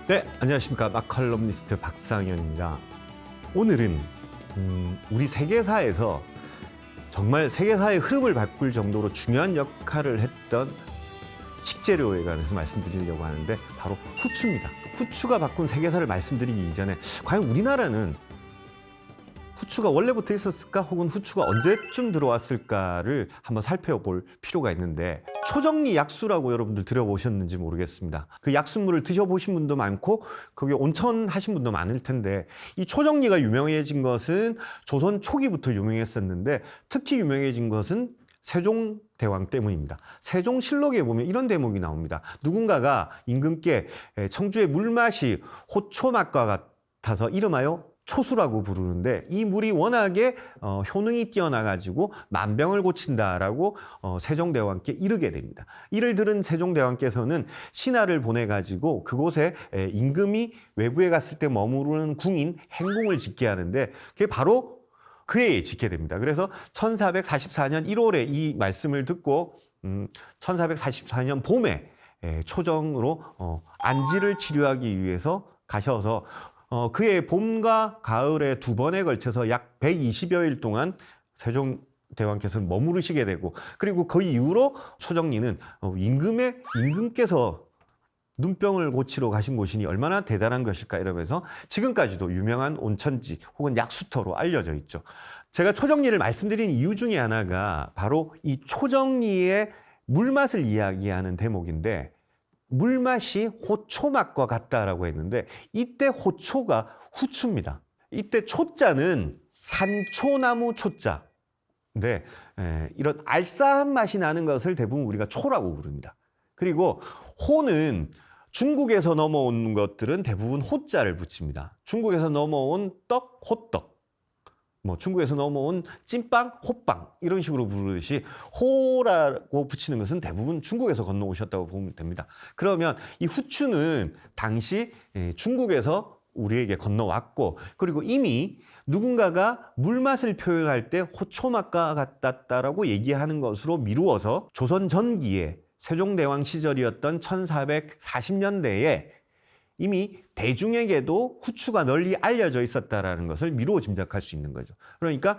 네, 안녕하십니까. 마칼럼니스트 박상현입니다. 오늘은 우리 세계사에서 정말 세계사의 흐름을 바꿀 정도로 중요한 역할을 했던 식재료에 관해서 말씀드리려고 하는데 바로 후추입니다. 후추가 바꾼 세계사를 말씀드리기 이전에 과연 우리나라는 후추가 원래부터 있었을까 혹은 후추가 언제쯤 들어왔을까를 한번 살펴볼 필요가 있는데, 초정리 약수라고 여러분들 들어보셨는지 모르겠습니다. 그 약수물을 드셔보신 분도 많고 거기에 온천하신 분도 많을 텐데, 이 초정리가 유명해진 것은 조선 초기부터 유명했었는데 특히 유명해진 것은 세종대왕 때문입니다. 세종실록에 보면 이런 대목이 나옵니다. 누군가가 임금께 청주의 물맛이 호초맛과 같아서 이름하여 초수라고 부르는데, 이 물이 워낙에 효능이 뛰어나가지고 만병을 고친다라고 세종대왕께 이르게 됩니다. 이를 들은 세종대왕께서는 신하를 보내가지고 그곳에 임금이 외부에 갔을 때 머무르는 궁인 행궁을 짓게 하는데, 그게 바로 그 해에 짓게 됩니다. 그래서 1444년 1월에 이 말씀을 듣고 1444년 봄에 초정으로 안지를 치료하기 위해서 가셔서 그해 봄과 가을에 두 번에 걸쳐서 약 120여일 동안 세종대왕께서는 머무르시게 되고, 그리고 그 이후로 초정리는 임금께서 눈병을 고치러 가신 곳이니 얼마나 대단한 것일까 이러면서 지금까지도 유명한 온천지 혹은 약수터로 알려져 있죠. 제가 초정리를 말씀드린 이유 중에 하나가 바로 이 초정리의 물맛을 이야기하는 대목인데, 물맛이 호초맛과 같다라고 했는데 이때 호초가 후추입니다. 이때 초자는 산초나무 초자. 근데 이런 알싸한 맛이 나는 것을 대부분 우리가 초라고 부릅니다. 그리고 호는 중국에서 넘어온 것들은 대부분 호자를 붙입니다. 중국에서 넘어온 떡, 호떡. 중국에서 넘어온 찐빵, 호빵 이런 식으로 부르듯이 호라고 붙이는 것은 대부분 중국에서 건너오셨다고 보면 됩니다. 그러면 이 후추는 당시 중국에서 우리에게 건너왔고, 그리고 이미 누군가가 물맛을 표현할 때 호초맛과 같았다라고 얘기하는 것으로 미루어서 조선 전기에 세종대왕 시절이었던 1440년대에 이미 대중에게도 후추가 널리 알려져 있었다는 것을 미루어 짐작할 수 있는 거죠. 그러니까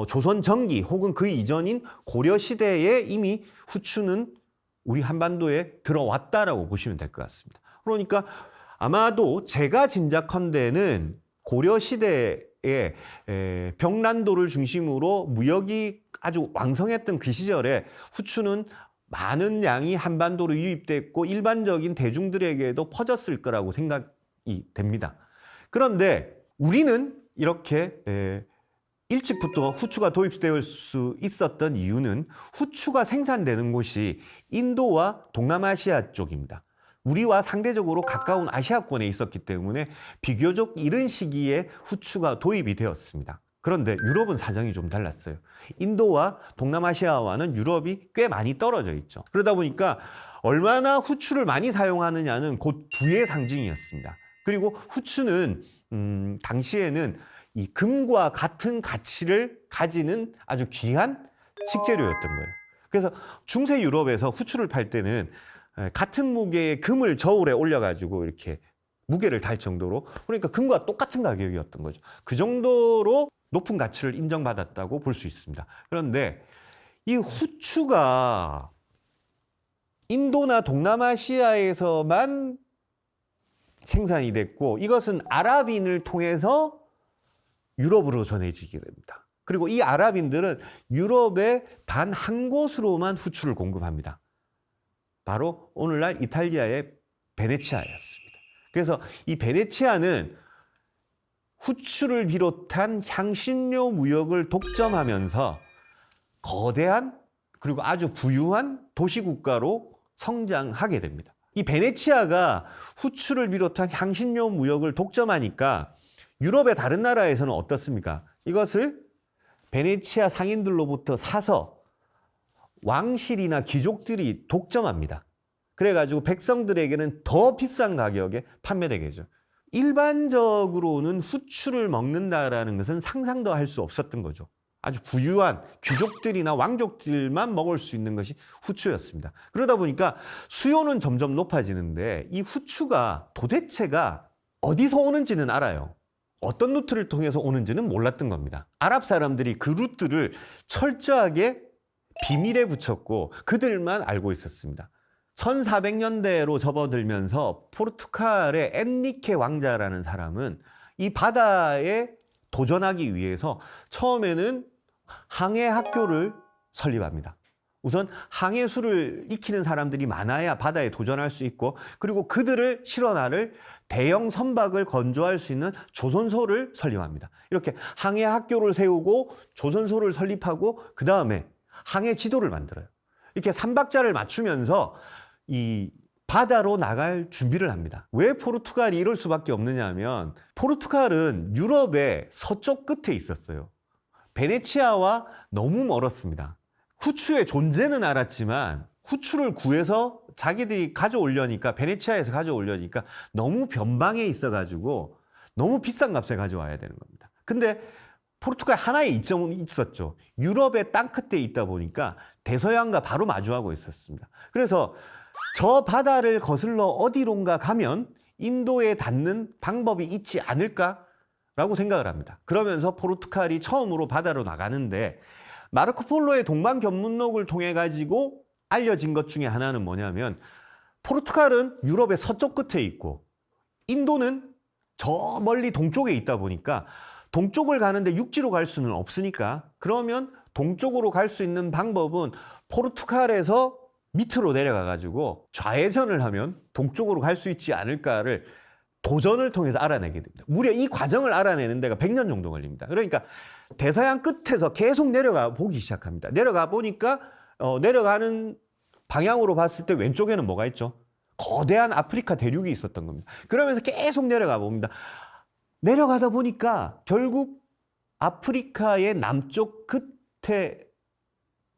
조선 전기 혹은 그 이전인 고려 시대에 이미 후추는 우리 한반도에 들어왔다라고 보시면 될 것 같습니다. 그러니까 아마도 제가 짐작컨대는 고려 시대에 병란도를 중심으로 무역이 아주 왕성했던 그 시절에 후추는 많은 양이 한반도로 유입됐고 일반적인 대중들에게도 퍼졌을 거라고 생각이 됩니다. 그런데 우리는 이렇게 일찍부터 후추가 도입될 수 있었던 이유는 후추가 생산되는 곳이 인도와 동남아시아 쪽입니다. 우리와 상대적으로 가까운 아시아권에 있었기 때문에 비교적 이른 시기에 후추가 도입이 되었습니다. 그런데 유럽은 사정이 좀 달랐어요. 인도와 동남아시아와는 유럽이 꽤 많이 떨어져 있죠. 그러다 보니까 얼마나 후추를 많이 사용하느냐는 곧 부의 상징이었습니다. 그리고 후추는 당시에는 이 금과 같은 가치를 가지는 아주 귀한 식재료였던 거예요. 그래서 중세 유럽에서 후추를 팔 때는 같은 무게의 금을 저울에 올려가지고 이렇게 무게를 달 정도로, 그러니까 금과 똑같은 가격이었던 거죠. 그 정도로 높은 가치를 인정받았다고 볼 수 있습니다. 그런데 이 후추가 인도나 동남아시아에서만 생산이 됐고, 이것은 아랍인을 통해서 유럽으로 전해지게 됩니다. 그리고 이 아랍인들은 유럽의 단 한 곳으로만 후추를 공급합니다. 바로 오늘날 이탈리아의 베네치아였습니다. 그래서 이 베네치아는 후추를 비롯한 향신료 무역을 독점하면서 거대한 그리고 아주 부유한 도시국가로 성장하게 됩니다. 이 베네치아가 후추를 비롯한 향신료 무역을 독점하니까 유럽의 다른 나라에서는 어떻습니까? 이것을 베네치아 상인들로부터 사서 왕실이나 귀족들이 독점합니다. 그래가지고 백성들에게는 더 비싼 가격에 판매되게 되죠. 일반적으로는 후추를 먹는다라는 것은 상상도 할 수 없었던 거죠. 아주 부유한 귀족들이나 왕족들만 먹을 수 있는 것이 후추였습니다. 그러다 보니까 수요는 점점 높아지는데 이 후추가 도대체가 어디서 오는지는 알아요. 어떤 루트를 통해서 오는지는 몰랐던 겁니다. 아랍 사람들이 그 루트를 철저하게 비밀에 붙였고 그들만 알고 있었습니다. 1400년대로 접어들면서 포르투갈의 엔리케 왕자라는 사람은 이 바다에 도전하기 위해서 처음에는 항해 학교를 설립합니다. 우선 항해술을 익히는 사람들이 많아야 바다에 도전할 수 있고, 그리고 그들을 실어나를 대형 선박을 건조할 수 있는 조선소를 설립합니다. 이렇게 항해 학교를 세우고 조선소를 설립하고 그 다음에 항해 지도를 만들어요. 이렇게 삼박자를 맞추면서 이 바다로 나갈 준비를 합니다. 왜 포르투갈이 이럴 수밖에 없느냐 하면 포르투갈은 유럽의 서쪽 끝에 있었어요. 베네치아와 너무 멀었습니다. 후추의 존재는 알았지만 후추를 구해서 자기들이 가져오려니까, 베네치아에서 가져오려니까 너무 변방에 있어가지고 너무 비싼 값에 가져와야 되는 겁니다. 근데 포르투갈 하나의 이점은 있었죠. 유럽의 땅 끝에 있다 보니까 대서양과 바로 마주하고 있었습니다. 그래서 저 바다를 거슬러 어디론가 가면 인도에 닿는 방법이 있지 않을까라고 생각을 합니다. 그러면서 포르투갈이 처음으로 바다로 나가는데, 마르코 폴로의 동방견문록을 통해 가지고 알려진 것 중에 하나는 뭐냐면, 포르투갈은 유럽의 서쪽 끝에 있고 인도는 저 멀리 동쪽에 있다 보니까 동쪽을 가는데 육지로 갈 수는 없으니까, 그러면 동쪽으로 갈 수 있는 방법은 포르투갈에서 밑으로 내려가 가지고 좌회전을 하면 동쪽으로 갈 수 있지 않을까를 도전을 통해서 알아내게 됩니다. 무려 이 과정을 알아내는 데가 100년 정도 걸립니다. 그러니까 대서양 끝에서 계속 내려가 보기 시작합니다. 내려가 보니까 내려가는 방향으로 봤을 때 왼쪽에는 뭐가 있죠? 거대한 아프리카 대륙이 있었던 겁니다. 그러면서 계속 내려가 봅니다. 내려가다 보니까 결국 아프리카의 남쪽 끝에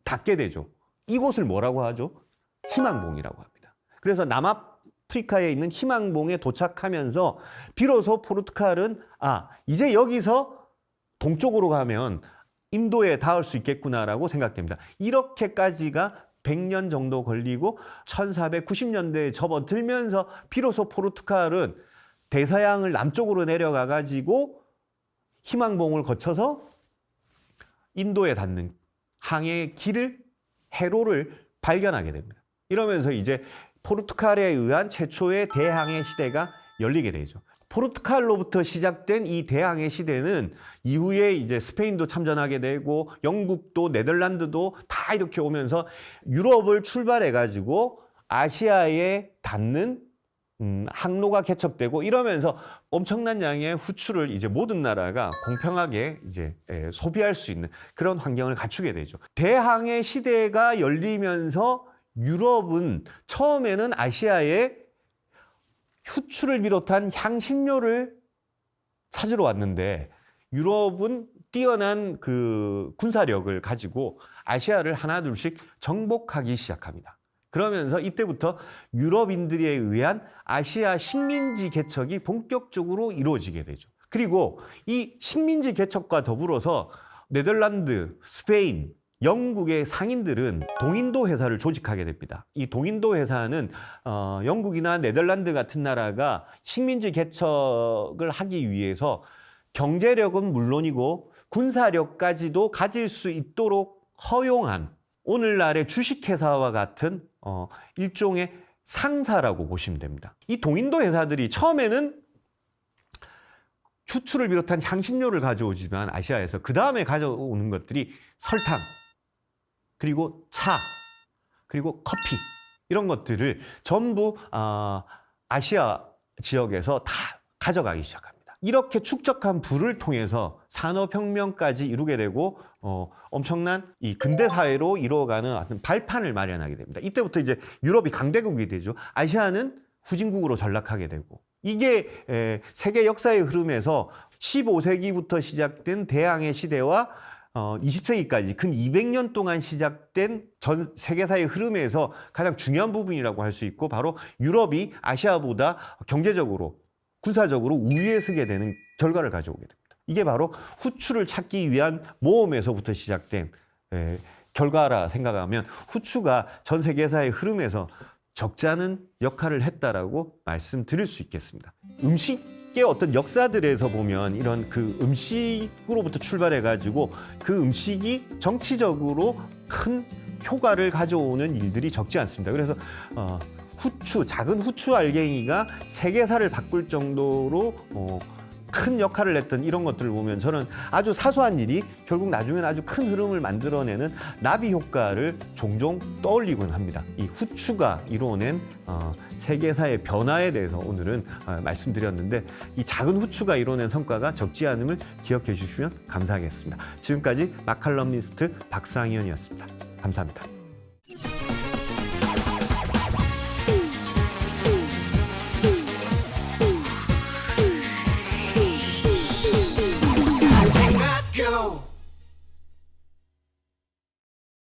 닿게 되죠. 이곳을 뭐라고 하죠? 희망봉이라고 합니다. 그래서 남아프리카에 있는 희망봉에 도착하면서 비로소 포르투갈은 이제 여기서 동쪽으로 가면 인도에 닿을 수 있겠구나라고 생각됩니다. 이렇게까지가 100년 정도 걸리고 1490년대에 접어들면서 비로소 포르투갈은 대서양을 남쪽으로 내려가 가지고 희망봉을 거쳐서 인도에 닿는 항해의 길을, 해로를 발견하게 됩니다. 이러면서 이제 포르투갈에 의한 최초의 대항해 시대가 열리게 되죠. 포르투갈로부터 시작된 이 대항해 시대는 이후에 이제 스페인도 참전하게 되고 영국도 네덜란드도 다 이렇게 오면서 유럽을 출발해 가지고 아시아에 닿는 항로가 개척되고, 이러면서 엄청난 양의 후추를 이제 모든 나라가 공평하게 이제 소비할 수 있는 그런 환경을 갖추게 되죠. 대항해 시대가 열리면서 유럽은 처음에는 아시아에 후추를 비롯한 향신료를 찾으러 왔는데, 유럽은 뛰어난 그 군사력을 가지고 아시아를 하나둘씩 정복하기 시작합니다. 그러면서 이때부터 유럽인들에 의한 아시아 식민지 개척이 본격적으로 이루어지게 되죠. 그리고 이 식민지 개척과 더불어서 네덜란드, 스페인, 영국의 상인들은 동인도 회사를 조직하게 됩니다. 이 동인도 회사는 영국이나 네덜란드 같은 나라가 식민지 개척을 하기 위해서 경제력은 물론이고 군사력까지도 가질 수 있도록 허용한, 오늘날의 주식회사와 같은 일종의 상사라고 보시면 됩니다. 이 동인도 회사들이 처음에는 후추를 비롯한 향신료를 가져오지만 아시아에서 그 다음에 가져오는 것들이 설탕, 그리고 차, 그리고 커피, 이런 것들을 전부 아시아 지역에서 다 가져가기 시작합니다. 이렇게 축적한 부를 통해서 산업혁명까지 이루게 되고 엄청난 이 근대 사회로 이루어가는 어떤 발판을 마련하게 됩니다. 이때부터 이제 유럽이 강대국이 되죠. 아시아는 후진국으로 전락하게 되고, 이게 세계 역사의 흐름에서 15세기부터 시작된 대항해 시대와 20세기까지 근 200년 동안 시작된 전 세계사의 흐름에서 가장 중요한 부분이라고 할 수 있고, 바로 유럽이 아시아보다 경제적으로, 군사적으로 우위에 서게 되는 결과를 가져오게 됩니다. 이게 바로 후추를 찾기 위한 모험에서부터 시작된 결과라 생각하면 후추가 전 세계사의 흐름에서 적지 않은 역할을 했다라고 말씀드릴 수 있겠습니다. 음식의 어떤 역사들에서 보면 이런 그 음식으로부터 출발해가지고 그 음식이 정치적으로 큰 효과를 가져오는 일들이 적지 않습니다. 그래서 작은 후추 알갱이가 세계사를 바꿀 정도로 큰 역할을 했던 이런 것들을 보면 저는 아주 사소한 일이 결국 나중에는 아주 큰 흐름을 만들어내는 나비 효과를 종종 떠올리곤 합니다. 이 후추가 이뤄낸 세계사의 변화에 대해서 오늘은 말씀드렸는데 이 작은 후추가 이뤄낸 성과가 적지 않음을 기억해 주시면 감사하겠습니다. 지금까지 마칼럼니스트 박상현이었습니다. 감사합니다.